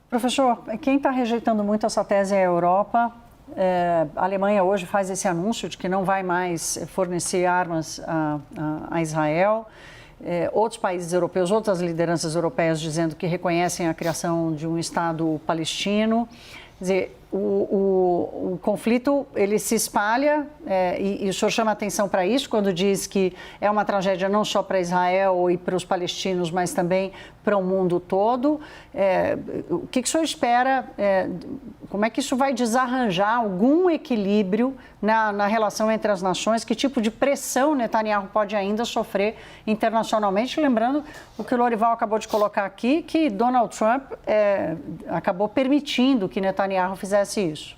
Professor, quem está rejeitando muito essa tese é a Europa. A Alemanha hoje faz esse anúncio de que não vai mais fornecer armas a Israel. Outros países europeus, outras lideranças europeias dizendo que reconhecem a criação de um Estado palestino. Quer dizer, o conflito ele se espalha e o senhor chama atenção para isso quando diz que é uma tragédia não só para Israel e para os palestinos, mas também para o mundo todo. O que o senhor espera? Como é que isso vai desarranjar algum equilíbrio na relação entre as nações? Que tipo de pressão Netanyahu pode ainda sofrer internacionalmente? Lembrando o que o Lorival acabou de colocar aqui, que Donald Trump acabou permitindo que Netanyahu fizesse isso.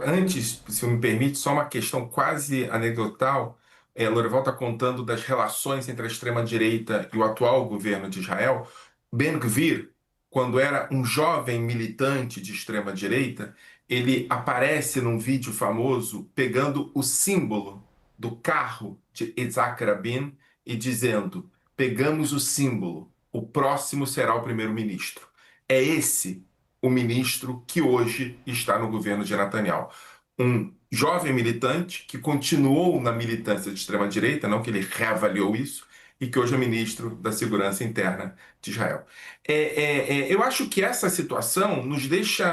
Antes, se me permite, só uma questão quase anedotal. Lorival está contando das relações entre a extrema-direita e o atual governo de Israel. Ben-Gvir, quando era um jovem militante de extrema-direita, ele aparece num vídeo famoso pegando o símbolo do carro de Yitzhak Rabin e dizendo: pegamos o símbolo, o próximo será o primeiro-ministro. É esse o ministro que hoje está no governo de Netanyahu. Um jovem militante que continuou na militância de extrema-direita, não que ele reavaliou isso, e que hoje é ministro da Segurança Interna de Israel. Eu acho que essa situação nos deixa,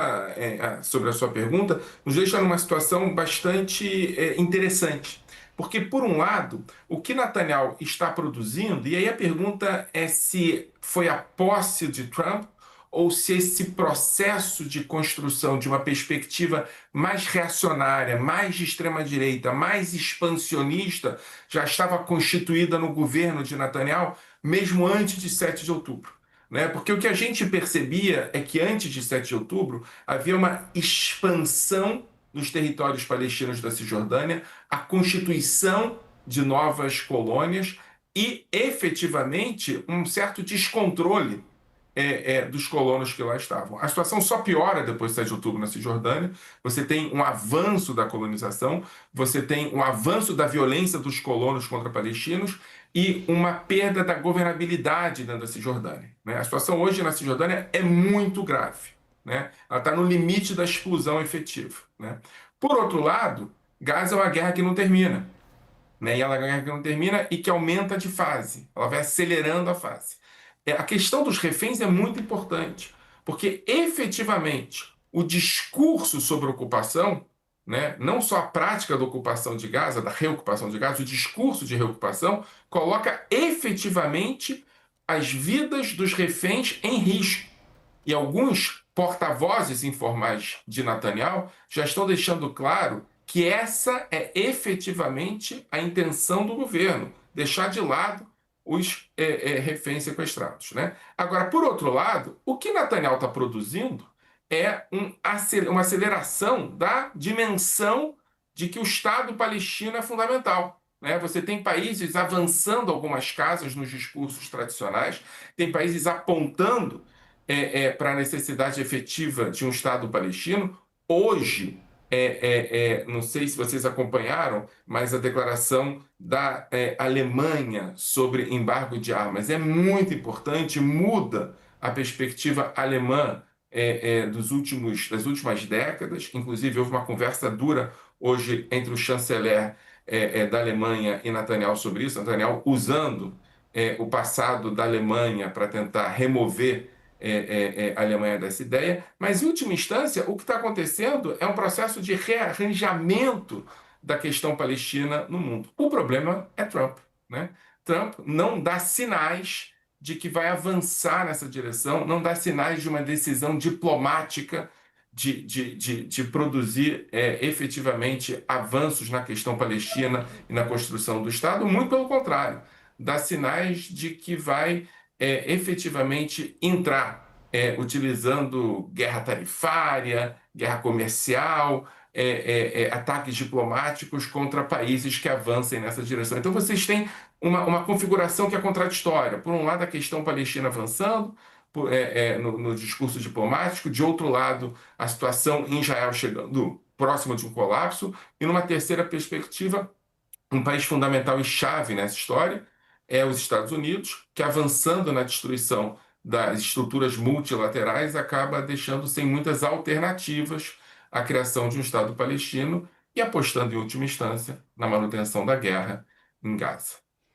sobre a sua pergunta, nos deixa numa situação bastante interessante. Porque, por um lado, o que Netanyahu está produzindo, e aí a pergunta é se foi a posse de Trump ou se esse processo de construção de uma perspectiva mais reacionária, mais de extrema-direita, mais expansionista, já estava constituída no governo de Netanyahu, mesmo antes de 7 de outubro. Né? Porque o que a gente percebia é que antes de 7 de outubro havia uma expansão nos territórios palestinos da Cisjordânia, a constituição de novas colônias e, efetivamente, um certo descontrole dos colonos que lá estavam. A situação só piora depois de 7 de outubro na Cisjordânia. Você tem um avanço da colonização, você tem um avanço da violência dos colonos contra palestinos e uma perda da governabilidade dentro da Cisjordânia. Né? A situação hoje na Cisjordânia é muito grave. Né? Ela está no limite da exclusão efetiva. Né? Por outro lado, Gaza é uma guerra que não termina. Né? E ela é uma guerra que não termina e que aumenta de fase. Ela vai acelerando a fase. A questão dos reféns é muito importante, porque efetivamente o discurso sobre ocupação, né, não só a prática da ocupação de Gaza, da reocupação de Gaza, o discurso de reocupação coloca efetivamente as vidas dos reféns em risco. E alguns porta-vozes informais de Netanyahu já estão deixando claro que essa é efetivamente a intenção do governo, deixar de lado os reféns sequestrados. Né? Agora, por outro lado, o que Netanyahu está produzindo é uma aceleração da dimensão de que o Estado palestino é fundamental. Né? Você tem países avançando algumas casas nos discursos tradicionais, tem países apontando para a necessidade efetiva de um Estado palestino. Hoje, não sei se vocês acompanharam, mas a declaração da Alemanha sobre embargo de armas é muito importante, muda a perspectiva alemã das últimas décadas. Inclusive, houve uma conversa dura hoje entre o chanceler da Alemanha e Netanyahu sobre isso, Netanyahu usando o passado da Alemanha para tentar remover a Alemanha dessa ideia, mas, em última instância, o que está acontecendo é um processo de rearranjamento da questão palestina no mundo. O problema é Trump. Né? Trump não dá sinais de que vai avançar nessa direção, não dá sinais de uma decisão diplomática de produzir efetivamente avanços na questão palestina e na construção do Estado. Muito pelo contrário, dá sinais de que vai efetivamente entrar utilizando guerra tarifária, guerra comercial, ataques diplomáticos contra países que avancem nessa direção. Então vocês têm uma configuração que é contraditória. Por um lado, a questão palestina avançando no discurso diplomático, de outro lado, a situação em Israel chegando próxima de um colapso, e numa terceira perspectiva, um país fundamental e chave nessa história é os Estados Unidos, que avançando na destruição das estruturas multilaterais acaba deixando sem muitas alternativas a criação de um Estado palestino e apostando, em última instância, na manutenção da guerra em Gaza.